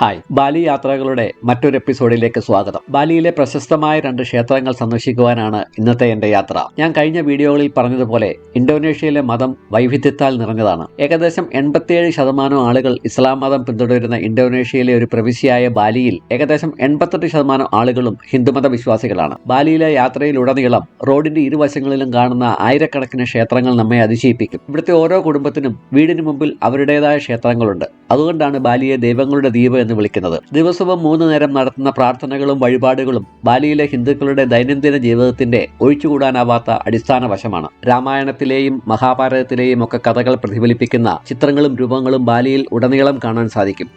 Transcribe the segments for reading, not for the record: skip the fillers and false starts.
Hi, Bali യാത്രകളുടെ മറ്റൊരു എപ്പിസോഡിലേക്ക് സ്വാഗതം. ബാലിയിലെ പ്രശസ്തമായ 2 ക്ഷേത്രങ്ങൾ സന്ദർശിക്കുവാനാണ് ഇന്നത്തെ എൻ്റെ യാത്ര. ഞാൻ കഴിഞ്ഞ വീഡിയോകളിൽ പറഞ്ഞതുപോലെ ഇന്തോനേഷ്യയിലെ മതം വൈവിധ്യത്താൽ നിറഞ്ഞതാണ്. ഏകദേശം 87% ആളുകൾ ഇസ്ലാം മതം പിന്തുടരുന്ന ഇന്തോനേഷ്യയിലെ ഒരു പ്രവിശ്യയായ ബാലിയിൽ ഏകദേശം 88% ആളുകളും ഹിന്ദുമത വിശ്വാസികളാണ്. ബാലിയിലെ യാത്രയിലുടനീളം റോഡിന്റെ ഇരുവശങ്ങളിലും കാണുന്ന ആയിരക്കണക്കിന് ക്ഷേത്രങ്ങൾ നമ്മെ അതിശയിപ്പിക്കും. ഇവിടുത്തെ ഓരോ കുടുംബത്തിനും വീടിന് മുമ്പിൽ അവരുടേതായ ക്ഷേത്രങ്ങളുണ്ട്. അതുകൊണ്ടാണ് ബാലിയെ ദൈവങ്ങളുടെ ദ്വീപ് എന്ന് വിളിക്കുന്നത്. ദിവസവും 3 നേരം നടത്തുന്ന പ്രാർത്ഥനകളും വഴിപാടുകളും ബാലിയിലെ ഹിന്ദുക്കളുടെ ദൈനംദിന ജീവിതത്തിന്റെ ഒഴിച്ചുകൂടാനാവാത്ത അടിസ്ഥാന വശമാണ്. രാമായണത്തിലെയും മഹാഭാരതത്തിലെയും ഒക്കെ കഥകൾ പ്രതിഫലിപ്പിക്കുന്ന ചിത്രങ്ങളും രൂപങ്ങളും ബാലിയിൽ ഉടനീളം കാണാൻ സാധിക്കും.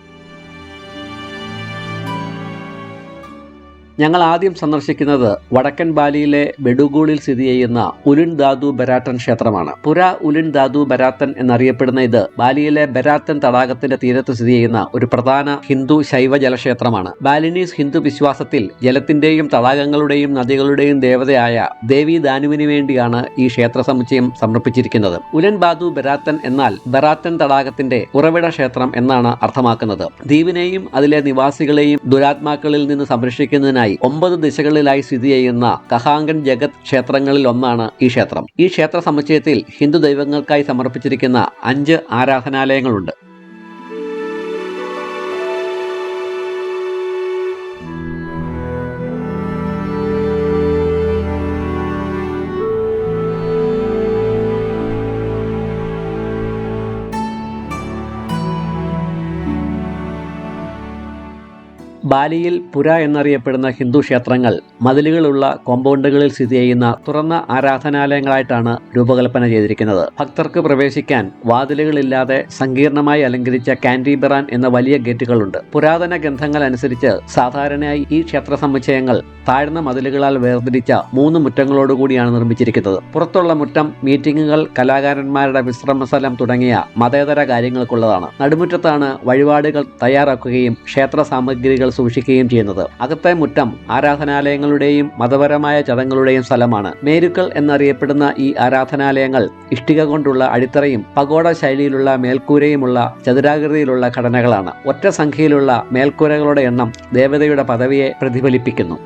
ഞങ്ങൾ ആദ്യം സന്ദർശിക്കുന്നത് വടക്കൻ ബാലിയിലെ ബെഡുഗൂളിൽ സ്ഥിതി ചെയ്യുന്ന ഉലുൻ ദാതു ബരാത്തൻ ക്ഷേത്രമാണ്. പുര ഉലുൻ ദാതു ബരാത്തൻ എന്നറിയപ്പെടുന്ന ഇത് ബാലിയിലെ ബരാത്തൻ തടാകത്തിന്റെ തീരത്ത് സ്ഥിതി ചെയ്യുന്ന ഒരു പ്രധാന ഹിന്ദു ശൈവ ജലക്ഷേത്രമാണ്. ബാലിനീസ് ഹിന്ദു വിശ്വാസത്തിൽ ജലത്തിന്റെയും തടാകങ്ങളുടെയും നദികളുടെയും ദേവതയായ ദേവി ദാനുവിന് വേണ്ടിയാണ് ഈ ക്ഷേത്ര സമുച്ചയം സമർപ്പിച്ചിരിക്കുന്നത്. ഉലൻ ബാതു ബരാത്തൻ എന്നാൽ ബരാത്തൻ തടാകത്തിന്റെ ഉറവിട ക്ഷേത്രം എന്നാണ് അർത്ഥമാക്കുന്നത്. ദ്വീപിനെയും അതിലെ നിവാസികളെയും ദുരാത്മാക്കളിൽ നിന്ന് സംരക്ഷിക്കുന്നതിനായി 9 ദിശകളിലായി സ്ഥിതി ചെയ്യുന്ന കഹാങ്കൻ ജഗത് ക്ഷേത്രങ്ങളിൽ ഒന്നാണ് ഈ ക്ഷേത്രം. ഈ ക്ഷേത്ര സമുച്ചയത്തിൽ ഹിന്ദു ദൈവങ്ങൾക്കായി സമർപ്പിച്ചിരിക്കുന്ന 5 ആരാധനാലയങ്ങളുണ്ട്. ബാലിയിൽ പുര എന്നറിയപ്പെടുന്ന ഹിന്ദു ക്ഷേത്രങ്ങൾ മതിലുകളുള്ള കോമ്പൗണ്ടുകളിൽ സ്ഥിതി ചെയ്യുന്ന തുറന്ന ആരാധനാലയങ്ങളായിട്ടാണ് രൂപകൽപ്പന ചെയ്തിരിക്കുന്നത്. ഭക്തർക്ക് പ്രവേശിക്കാൻ വാതിലുകളില്ലാതെ സങ്കീർണമായി അലങ്കരിച്ച കാൻഡിബറാൻ എന്ന വലിയ ഗേറ്റുകളുണ്ട്. പുരാതന ഗ്രന്ഥങ്ങൾ അനുസരിച്ച് സാധാരണയായി ഈ ക്ഷേത്ര സമുച്ചയങ്ങൾ താഴ്ന്ന മതിലുകളാൽ വേർതിരിച്ച 3 മുറ്റങ്ങളോടുകൂടിയാണ് നിർമ്മിച്ചിരിക്കുന്നത്. പുറത്തുള്ള മുറ്റം മീറ്റിംഗുകൾ, കലാകാരന്മാരുടെ വിശ്രമസ്ഥലം തുടങ്ങിയ മതേതര കാര്യങ്ങൾക്കുള്ളതാണ്. നടുമുറ്റത്താണ് വഴിപാടുകൾ തയ്യാറാക്കുകയും ക്ഷേത്ര സാമഗ്രികൾ സൂക്ഷിക്കുകയും ചെയ്യുന്നത്. അകത്തെ മുറ്റം ആരാധനാലയങ്ങളുടെയും മതപരമായ ചടങ്ങുകളുടെയും സ്ഥലമാണ്. മേരുക്കൾ എന്നറിയപ്പെടുന്ന ഈ ആരാധനാലയങ്ങൾ ഇഷ്ടിക കൊണ്ടുള്ള അടിത്തറയും പഗോഡ ശൈലിയിലുള്ള മേൽക്കൂരയുമുള്ള ചതുരാകൃതിയിലുള്ള ഘടനകളാണ്. ഒറ്റ സംഖ്യയിലുള്ള മേൽക്കൂരകളുടെ എണ്ണം ദേവതയുടെ പദവിയെ പ്രതിഫലിപ്പിക്കുന്നു.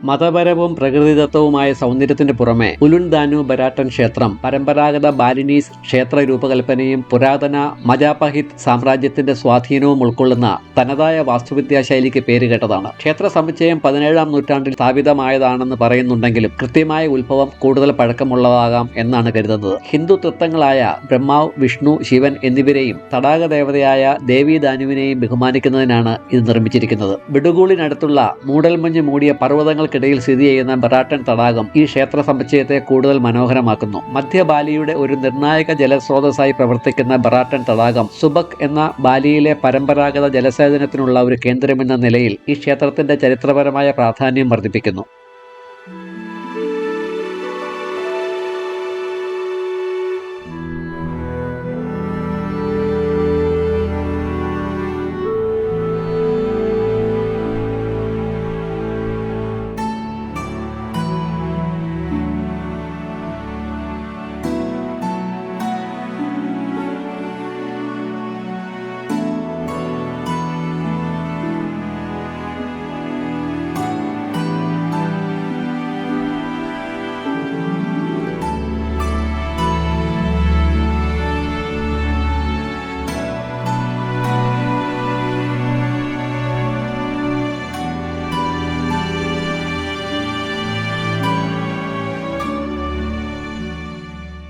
മതപരവും പ്രകൃതിദത്തവുമായ സൗന്ദര്യത്തിന് പുറമെ ഉലുൻ ദാനു ബരാത്തൻ ക്ഷേത്രം പരമ്പരാഗത ബാലിനീസ് ക്ഷേത്ര രൂപകൽപ്പനയും പുരാതന മജാപഹിത് സാമ്രാജ്യത്തിന്റെ സ്വാധീനവും ഉൾക്കൊള്ളുന്ന തനതായ വാസ്തുവിദ്യാ ശൈലിക്ക് പേരുകേട്ടതാണ്. ക്ഷേത്ര സമുച്ചയം 17-ാം നൂറ്റാണ്ടിൽ സ്ഥാപിതമായതാണെന്ന് പറയുന്നുണ്ടെങ്കിലും കൃത്യമായ ഉത്ഭവം കൂടുതൽ പഴക്കമുള്ളതാകാം എന്നാണ് കരുതുന്നത്. ഹിന്ദു തൃത്വങ്ങളായ ബ്രഹ്മാവ്, വിഷ്ണു, ശിവൻ എന്നിവരെയും തടാക ദേവതയായ ദേവി ദാനുവിനെയും ബഹുമാനിക്കുന്നതിനാണ് ഇത് നിർമ്മിച്ചിരിക്കുന്നത്. ബിഡുഗൂളിനടുത്തുള്ള മൂടൽമഞ്ഞ് മൂടിയ പർവ്വതങ്ങൾക്ക് ഇടയിൽ സ്ഥിതി ചെയ്യുന്ന ബരാത്തൻ തടാകം ഈ ക്ഷേത്ര സമുച്ചയത്തെ കൂടുതൽ മനോഹരമാക്കുന്നു. മധ്യ ബാലിയുടെ ഒരു നിർണായക ജലസ്രോതസ്സായി പ്രവർത്തിക്കുന്ന ബരാത്തൻ തടാകം സുബക് എന്ന ബാലിയിലെ പരമ്പരാഗത ജലസേചനത്തിനുള്ള ഒരു കേന്ദ്രമെന്ന നിലയിൽ ഈ ക്ഷേത്രത്തിന്റെ ചരിത്രപരമായ പ്രാധാന്യം വർദ്ധിപ്പിക്കുന്നു.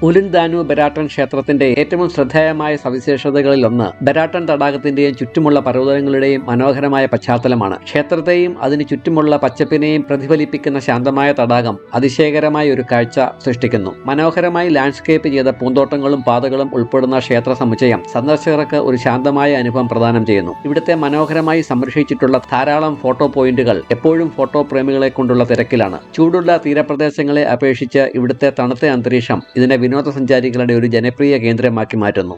ഉലുൻദാനു ബെരാട്ടൺ ക്ഷേത്രത്തിന്റെ ഏറ്റവും ശ്രദ്ധേയമായ സവിശേഷതകളിലൊന്ന് ബെരാട്ടൺ തടാകത്തിന്റെയും ചുറ്റുമുള്ള പർവ്വതങ്ങളുടെയും മനോഹരമായ പശ്ചാത്തലമാണ്. ക്ഷേത്രത്തെയും അതിനു ചുറ്റുമുള്ള പച്ചപ്പിനെയും പ്രതിഫലിപ്പിക്കുന്ന ശാന്തമായ തടാകം അതിശയകരമായ ഒരു കാഴ്ച സൃഷ്ടിക്കുന്നു. മനോഹരമായി ലാൻഡ്സ്കേപ്പ് ചെയ്ത പൂന്തോട്ടങ്ങളും പാതകളും ഉൾപ്പെടുന്ന ക്ഷേത്ര സമുച്ചയം സന്ദർശകർക്ക് ഒരു ശാന്തമായ അനുഭവം പ്രദാനം ചെയ്യുന്നു. ഇവിടുത്തെ മനോഹരമായി സംരക്ഷിച്ചിട്ടുള്ള ധാരാളം ഫോട്ടോ പോയിന്റുകൾ എപ്പോഴും ഫോട്ടോ പ്രേമികളെ കൊണ്ടുള്ള തിരക്കിലാണ്. ചൂടുള്ള തീരപ്രദേശങ്ങളെ അപേക്ഷിച്ച് ഇവിടുത്തെ തണുത്ത അന്തരീക്ഷം ഇതിനെ വിനോദസഞ്ചാരികളുടെ ഒരു ജനപ്രിയ കേന്ദ്രമാക്കി മാറ്റുന്നു.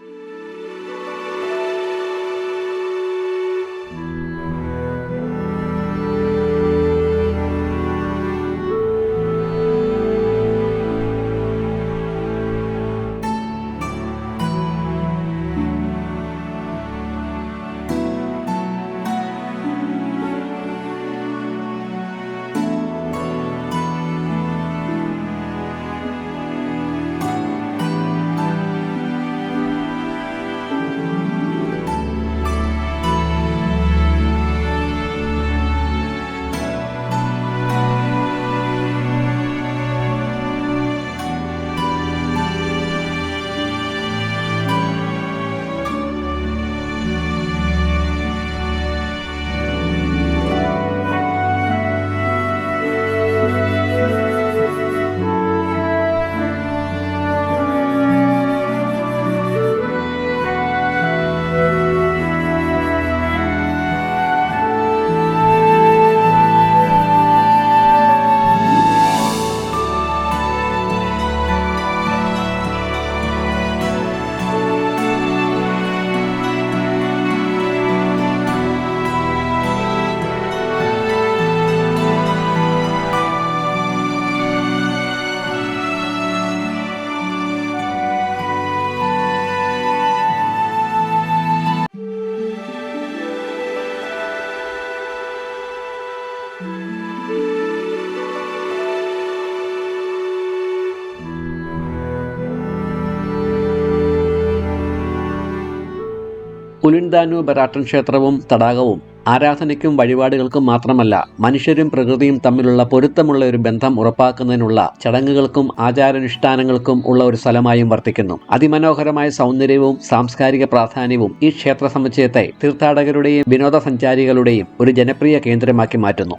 ഉലുൻദാനു ബെരാട്ടൺ ക്ഷേത്രവും തടാകവും ആരാധനയ്ക്കും വഴിപാടുകൾക്കും മാത്രമല്ല, മനുഷ്യരും പ്രകൃതിയും തമ്മിലുള്ള പൊരുത്തമുള്ള ഒരു ബന്ധം ഉറപ്പാക്കുന്നതിനുള്ള ചടങ്ങുകൾക്കും ആചാരാനുഷ്ഠാനങ്ങൾക്കും ഉള്ള ഒരു സ്ഥലമായും വർത്തിക്കുന്നു. അതിമനോഹരമായ സൗന്ദര്യവും സാംസ്കാരിക പ്രാധാന്യവും ഈ ക്ഷേത്ര സമുച്ചയത്തെ തീർത്ഥാടകരുടെയും വിനോദസഞ്ചാരികളുടെയും ഒരു ജനപ്രിയ കേന്ദ്രമാക്കി മാറ്റുന്നു.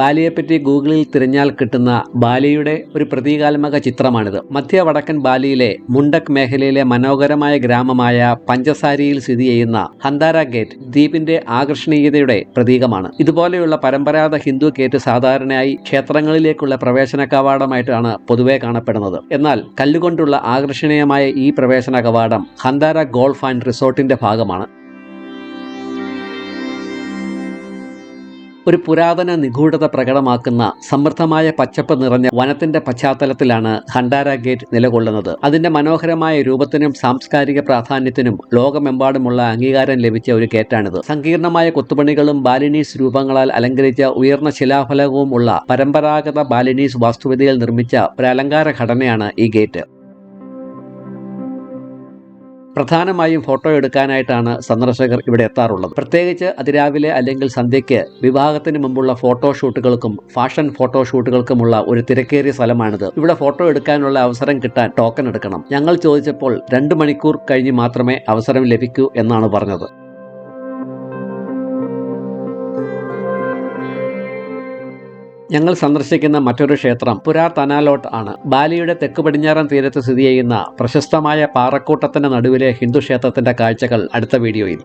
ബാലിയെപ്പറ്റി ഗൂഗിളിൽ തിരഞ്ഞാൽ കിട്ടുന്ന ബാലിയുടെ ഒരു പ്രതീകാത്മക ചിത്രമാണിത്. മധ്യ വടക്കൻ ബാലിയിലെ മുണ്ടക് മേഖലയിലെ മനോഹരമായ ഗ്രാമമായ പഞ്ചസാരിയിൽ സ്ഥിതി ചെയ്യുന്ന ഹന്താര ഗേറ്റ് ദ്വീപിന്റെ ആകർഷണീയതയുടെ പ്രതീകമാണ്. ഇതുപോലെയുള്ള പരമ്പരാഗത ഹിന്ദു ഗേറ്റ് സാധാരണയായി ക്ഷേത്രങ്ങളിലേക്കുള്ള പ്രവേശന കവാടമായിട്ടാണ് പൊതുവെ കാണപ്പെടുന്നത്. എന്നാൽ കല്ലുകൊണ്ടുള്ള ആകർഷണീയമായ ഈ പ്രവേശന കവാടം ഹന്താര ഗോൾഫ് ആൻഡ് റിസോർട്ടിന്റെ ഭാഗമാണ്. ഒരു പുരാതന നിഗൂഢത പ്രകടമാക്കുന്ന സമൃദ്ധമായ പച്ചപ്പ് നിറഞ്ഞ വനത്തിന്റെ പശ്ചാത്തലത്തിലാണ് ഹന്താര ഗേറ്റ് നിലകൊള്ളുന്നത്. അതിന്റെ മനോഹരമായ രൂപത്തിനും സാംസ്കാരിക പ്രാധാന്യത്തിനും ലോകമെമ്പാടുമുള്ള അംഗീകാരം ലഭിച്ച ഒരു ഗേറ്റാണിത്. സങ്കീർണമായ കൊത്തുപണികളും ബാലിനീസ് രൂപങ്ങളാൽ അലങ്കരിച്ച ഉയർന്ന ശിലാഫലകവും ഉള്ള പരമ്പരാഗത ബാലിനീസ് വാസ്തുവിദ്യയിൽ നിർമ്മിച്ച ഒരു അലങ്കാര ഘടനയാണ് ഈ ഗേറ്റ്. പ്രധാനമായും ഫോട്ടോ എടുക്കാനായിട്ടാണ് സന്ദർശകർ ഇവിടെ എത്താറുള്ളത്. പ്രത്യേകിച്ച് അതിരാവിലെ അല്ലെങ്കിൽ സന്ധ്യയ്ക്ക് വിവാഹത്തിന് മുമ്പുള്ള ഫോട്ടോഷൂട്ടുകൾക്കും ഫാഷൻ ഫോട്ടോഷൂട്ടുകൾക്കുമുള്ള ഒരു തിരക്കേറിയ സ്ഥലമാണിത്. ഇവിടെ ഫോട്ടോ എടുക്കാനുള്ള അവസരം കിട്ടാൻ ടോക്കൺ എടുക്കണം. ഞങ്ങൾ ചോദിച്ചപ്പോൾ 2 മണിക്കൂർ കഴിഞ്ഞ് മാത്രമേ അവസരം ലഭിക്കൂ എന്നാണ് പറഞ്ഞത്. ഞങ്ങൾ സന്ദർശിക്കുന്ന മറ്റൊരു ക്ഷേത്രം പുരാ തനാലോട്ട് ആണ്. ബാലിയുടെ തെക്ക് പടിഞ്ഞാറൻ തീരത്ത് സ്ഥിതി ചെയ്യുന്ന പ്രശസ്തമായ പാറക്കൂട്ടത്തിന്റെ നടുവിലെ ഹിന്ദു ക്ഷേത്രത്തിന്റെ കാഴ്ചകൾ അടുത്ത വീഡിയോയിൽ.